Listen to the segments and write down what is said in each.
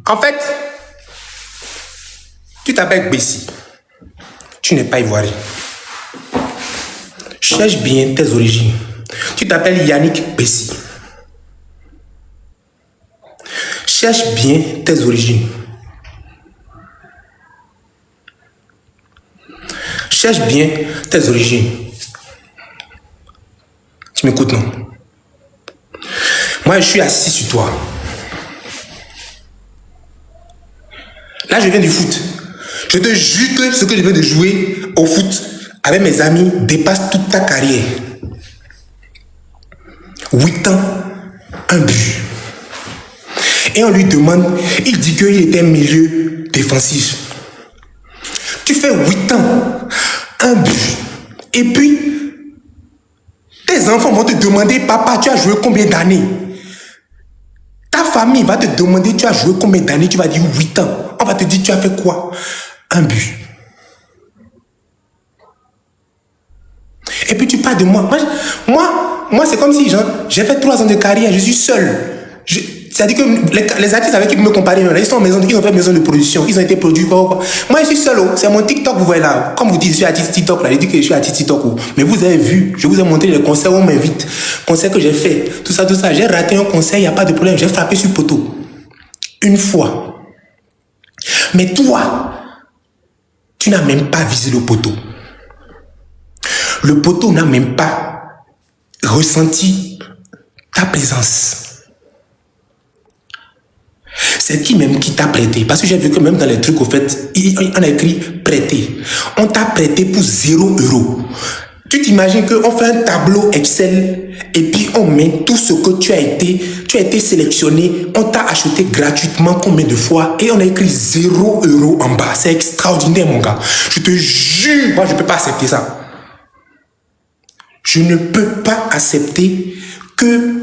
En fait, tu t'appelles Bessie. Tu n'es pas ivoirien. Cherche bien tes origines. Tu t'appelles Yannick Bessie. Cherche bien tes origines. Cherche bien tes origines. Tu m'écoutes, non? Moi, je suis assis sur toi. Là, je viens du foot. Je te jure que ce que je viens de jouer au foot avec mes amis dépasse toute ta carrière. 8 ans, un but. Et on lui demande, il dit qu'il était milieu défensif. Tu fais 8 ans, un but. Et puis, tes enfants vont te demander, papa, tu as joué combien d'années? Ta famille va te demander, tu as joué combien d'années? Tu vas dire 8 ans. On va te dire, tu as fait quoi? Un but. Et puis tu parles de moi. Moi c'est comme si j'ai fait 3 ans de carrière, je suis seul. C'est-à-dire que les artistes avec qui vous me comparez, là, ils sont en maison, ils ont fait maison de production, ils ont été produits, quoi. Moi je suis seul, c'est mon TikTok, vous voyez là. Comme vous dites, je suis artiste TikTok, là, je dis que je suis artiste TikTok. Mais vous avez vu, je vous ai montré les concerts où on m'invite, concerts que j'ai fait, tout ça. J'ai raté un concert, il n'y a pas de problème, j'ai frappé sur le poteau. Une fois. Mais toi, tu n'as même pas visé le poteau. Le poteau n'a même pas ressenti ta présence. C'est qui même qui t'a prêté? Parce que j'ai vu que même dans les trucs, au fait, on a écrit prêter. On t'a prêté pour 0 €. Tu t'imagines qu'on fait un tableau Excel et puis on met tout ce que tu as été sélectionné, on t'a acheté gratuitement combien de fois et on a écrit 0 € en bas. C'est extraordinaire, mon gars. Je te jure, moi je ne peux pas accepter ça. Je ne peux pas accepter que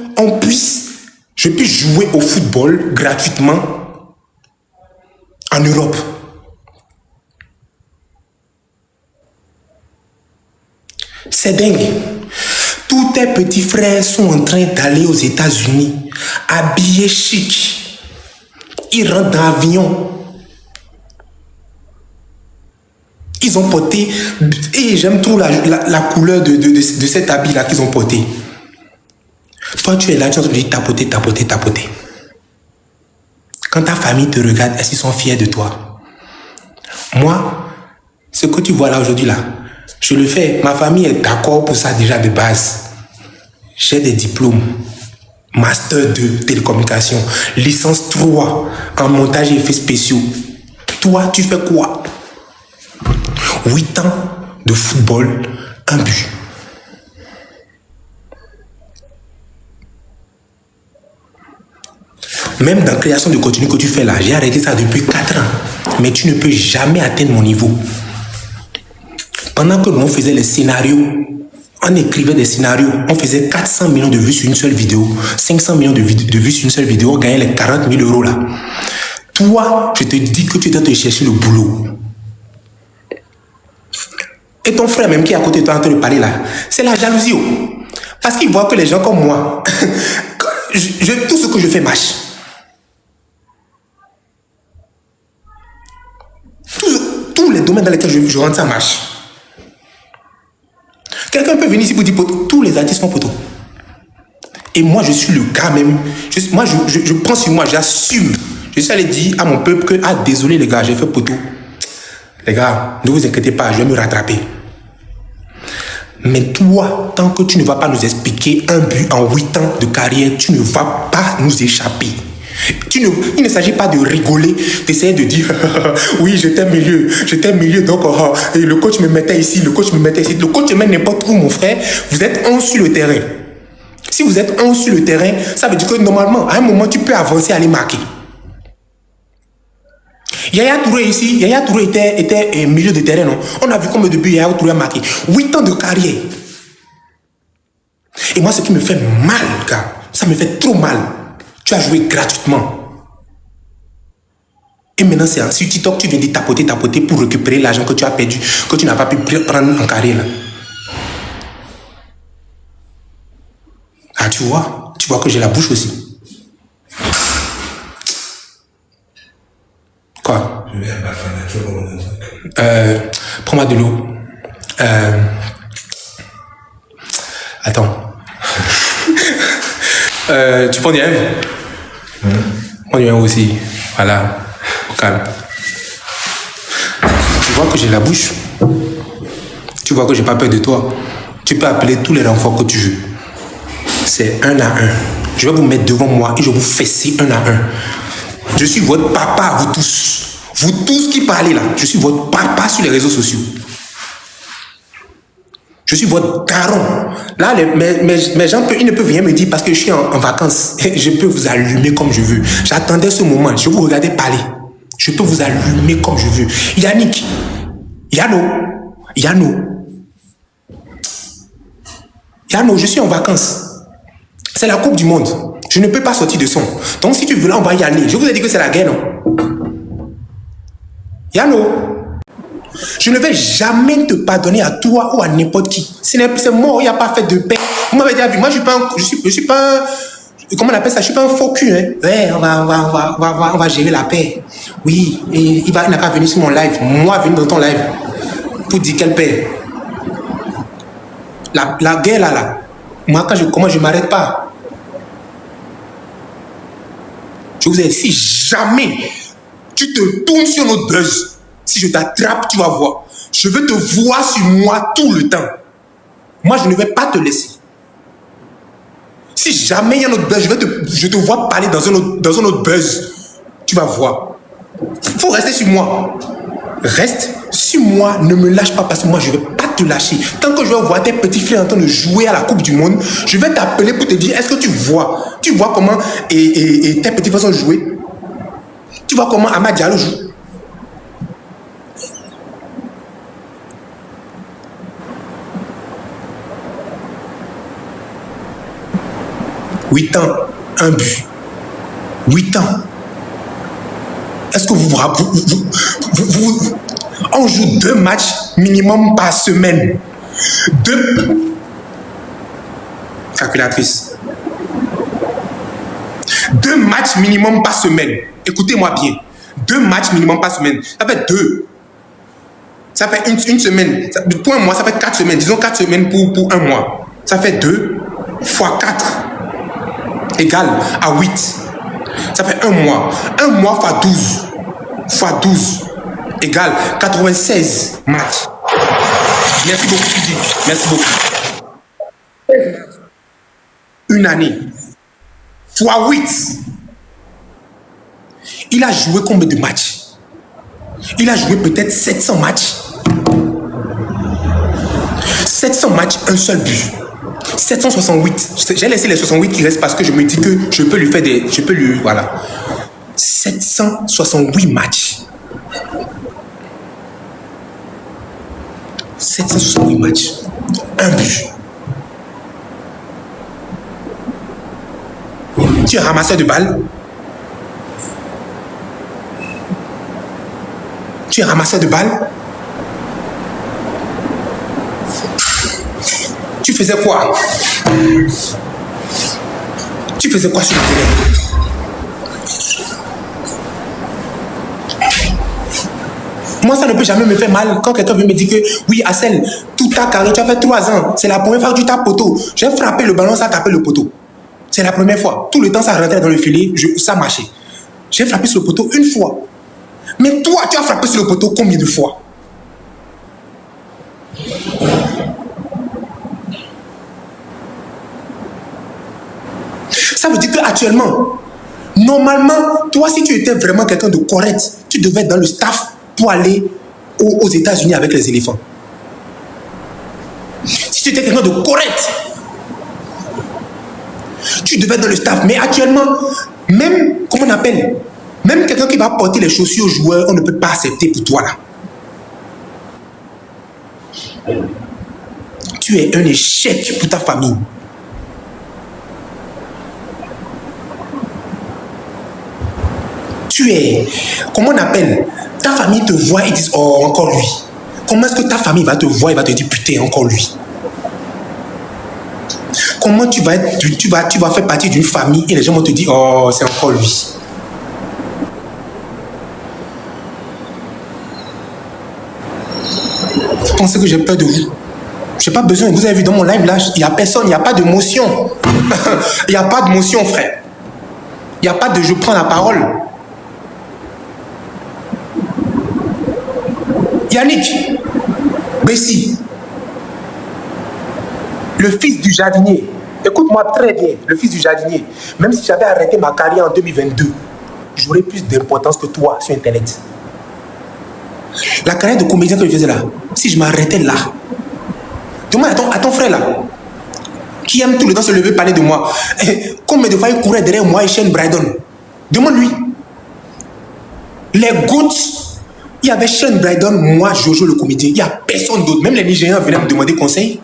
je puisse jouer au football gratuitement en Europe. C'est dingue. Tous tes petits frères sont en train d'aller aux États-Unis, habillés chic. Ils rentrent dans l'avion. Ils ont porté, et j'aime trop la couleur de cet habit-là qu'ils ont porté. Toi, tu es là, tu es en train de dire tapoter. Quand ta famille te regarde, est-ce qu'ils sont fiers de toi? Moi, ce que tu vois là aujourd'hui, là, je le fais. Ma famille est d'accord pour ça déjà de base. J'ai des diplômes. Master 2 télécommunication. Licence 3 en montage et effets spéciaux. Toi, tu fais quoi? 8 ans de football, un but. Même dans la création de contenu que tu fais là, j'ai arrêté ça depuis 4 ans. Mais tu ne peux jamais atteindre mon niveau. Pendant que nous on faisait les scénarios, on écrivait des scénarios, on faisait 400 millions de vues sur une seule vidéo, 500 millions de vues sur une seule vidéo, on gagnait les 40 000 € là. Toi, je te dis que tu dois te chercher le boulot. Et ton frère même qui est à côté de toi en train de parler là, c'est la jalousie. Parce qu'il voit que les gens comme moi, tout ce que je fais marche. Tous les domaines dans lesquels je rentre, ça marche. Quelqu'un peut venir ici pour dire poteau. Tous les artistes font poteau. Et moi, je suis le gars même. Moi, je prends sur moi, j'assume. Je suis allé dire à mon peuple que, ah, désolé les gars, j'ai fait poteau. Les gars, ne vous inquiétez pas, je vais me rattraper. Mais toi, tant que tu ne vas pas nous expliquer un but en 8 ans de carrière, tu ne vas pas nous échapper. Il ne s'agit pas de rigoler, d'essayer de dire oui, j'étais milieu, donc et le coach me mettait ici, le coach te met n'importe où, mon frère. Vous êtes 11 sur le terrain. Si vous êtes 11 sur le terrain, ça veut dire que normalement, à un moment, tu peux avancer, aller marquer. Yaya Touré ici, Yaya Touré était milieu de terrain, non? On a vu comme au début, Yaya Touré a marqué 8 ans de carrière. Et moi, ce qui me fait mal, gars, ça me fait trop mal. Tu as joué gratuitement. Et maintenant, c'est sur TikTok, tu viens de tapoter pour récupérer l'argent que tu as perdu, que tu n'as pas pu prendre en carrière. Là. Ah, tu vois que j'ai la bouche aussi. Quoi? Je vais à Bafana, tu vois comment Prends-moi de l'eau. Attends. Tu prends du M? Prends du M aussi. Voilà. Au calme. Tu vois que j'ai la bouche. Tu vois que j'ai pas peur de toi. Tu peux appeler tous les renforts que tu veux. C'est un à un. Je vais vous mettre devant moi et je vais vous fesser un à un. Je suis votre papa, vous tous. Vous tous qui parlez là. Je suis votre papa sur les réseaux sociaux. Je suis votre daron. Là, mes gens, ils ne peuvent rien me dire parce que je suis en vacances. Je peux vous allumer comme je veux. J'attendais ce moment. Je vous regardais parler. Je peux vous allumer comme je veux. Yannick, Yano, je suis en vacances. C'est la Coupe du Monde. Je ne peux pas sortir de son. Donc, si tu veux là, on va y aller. Je vous ai dit que c'est la guerre, non? Yano, je ne vais jamais te pardonner à toi ou à n'importe qui. C'est mort, il n'y a pas fait de paix. Vous m'avez déjà vu, moi je suis pas un, comment on appelle ça, je suis pas un faux cul, hein. Ouais, on va gérer la paix. Oui, et il n'a qu'à venir sur mon live, moi venir dans ton live, pour dire quelle paix. La guerre là, moi quand je commence, je ne m'arrête pas. Je vous ai dit, si jamais tu te tournes sur notre buzz, si je t'attrape, tu vas voir. Je veux te voir sur moi tout le temps. Moi, je ne vais pas te laisser. Si jamais il y a un autre buzz, je te vois parler dans un autre buzz. Tu vas voir. Il faut rester sur moi. Reste sur moi, ne me lâche pas parce que moi, je ne vais pas te lâcher. Tant que je vais voir tes petits frères en train de jouer à la Coupe du Monde, je vais t'appeler pour te dire, est-ce que tu vois comment et tes petits frères sont joués? Tu vois comment Amad Diallo joue? Huit ans, un but. 8 ans. Est-ce que vous on joue 2 matchs minimum par semaine. 2. Calculatrice. 2 matchs minimum par semaine. Écoutez-moi bien. 2 matchs minimum par semaine. Ça fait 2. Ça fait une semaine. Pour un mois, ça fait 4 semaines. Disons 4 semaines pour un mois. Ça fait 2 fois 4 égale à 8. Ça fait un mois. Un mois fois 12. Fois 12 égale 96 matchs. Merci beaucoup, Fidi. Merci beaucoup. Une année. Fois 8. Il a joué combien de matchs? Il a joué peut-être 700 matchs. 700 matchs, un seul but. 768. J'ai laissé les 68 qui restent parce que je me dis que je peux lui faire des... Je peux lui... Voilà. 768 matchs. 768 matchs. Un but. Tu es ramasseur de balles. Tu es ramasseur de balles. Tu faisais quoi? Tu faisais quoi sur le terrain? Moi, ça ne peut jamais me faire mal quand quelqu'un veut me dire que oui, Assel, toute ta carrière, tu as fait 3 ans. C'est la première fois que tu tapes poteau. J'ai frappé le ballon, ça a tapé le poteau. C'est la première fois. Tout le temps, ça rentrait dans le filet, ça marchait. J'ai frappé sur le poteau une fois. Mais toi, tu as frappé sur le poteau combien de fois? Ça veut dire qu'actuellement, normalement, toi, si tu étais vraiment quelqu'un de correct, tu devais être dans le staff pour aller aux États-Unis avec les éléphants. Si tu étais quelqu'un de correct, tu devais être dans le staff. Mais actuellement, même, comment on appelle, même quelqu'un qui va porter les chaussures aux joueurs, on ne peut pas accepter pour toi là. Tu es un échec pour ta famille. Tu es, comment on appelle, ta famille te voit et dit oh encore lui. Comment est-ce que ta famille va te voir et va te dire putain encore lui? Comment tu vas faire partie d'une famille et les gens vont te dire oh c'est encore lui. pensez que j'ai peur de vous? Je n'ai pas besoin. Vous avez vu dans mon live là, il n'y a personne, il n'y a pas de motion. Il n'y a pas de motion, frère. Il n'y a pas de je prends la parole. Yannick Bessi, le fils du jardinier. Écoute-moi très bien, le fils du jardinier. Même si j'avais arrêté ma carrière en 2022, j'aurais plus d'importance que toi sur Internet. La carrière de comédien que je faisais là, si je m'arrêtais là, demande à ton frère là, qui aime tout le temps se lever parler de moi, combien de fois il courait derrière moi et Shane Brydon. Demande-lui. Les gouttes, il y avait Shane Brydon, moi, Jojo le comédien. Il n'y a personne d'autre. Même les Nigériens venaient me demander conseil.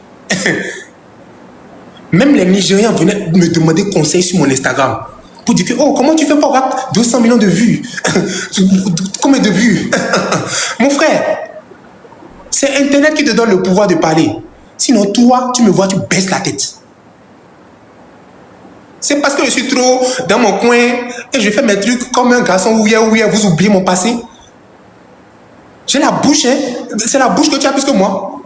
Même les Nigériens venaient me demander conseil sur mon Instagram. Pour dire que, oh, comment tu fais pour avoir 200 millions de vues? Combien de vues? Mon frère, c'est Internet qui te donne le pouvoir de parler. Sinon, toi, tu me vois, tu baisses la tête. C'est parce que je suis trop dans mon coin et je fais mes trucs comme un garçon où vous oubliez mon passé. J'ai la bouche, hein. C'est la bouche que tu as plus que moi.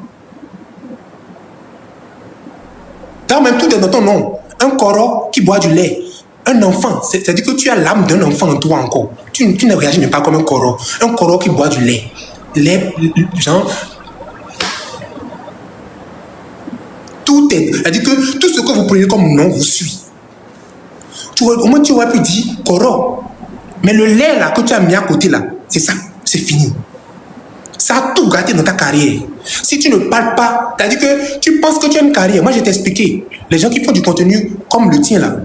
Dans même tout est dans ton nom. Un coro qui boit du lait. Un enfant, c'est-à-dire que tu as l'âme d'un enfant en toi encore. Tu ne réagis même pas comme un coro. Un coro qui boit du lait. Lait, genre... Tout est... C'est-à-dire que tout ce que vous prenez comme nom vous suit. Au moins, tu aurais pu dire coro. Mais le lait là que tu as mis à côté là, c'est ça. C'est fini. Ça a tout gâté dans ta carrière. Si tu ne parles pas, c'est-à-dire que tu penses que tu as une carrière. Moi, je t'ai expliqué. Les gens qui font du contenu comme le tien là,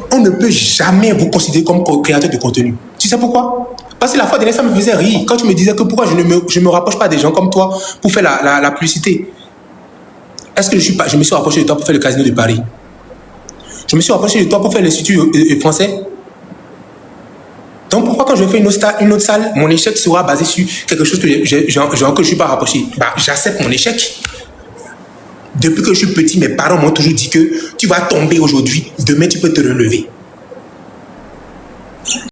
on ne peut jamais vous considérer comme créateur de contenu. Tu sais pourquoi? Parce que la fois dernière, ça me faisait rire. Quand tu me disais que pourquoi je ne me rapproche pas des gens comme toi pour faire la publicité. Est-ce que je me suis rapproché de toi pour faire le Casino de Paris? Je me suis rapproché de toi pour faire l'Institut français? Donc pourquoi quand je fais une autre salle, mon échec sera basé sur quelque chose que je ne suis pas rapproché? Bah, j'accepte mon échec. Depuis que je suis petit, mes parents m'ont toujours dit que tu vas tomber aujourd'hui, demain tu peux te relever.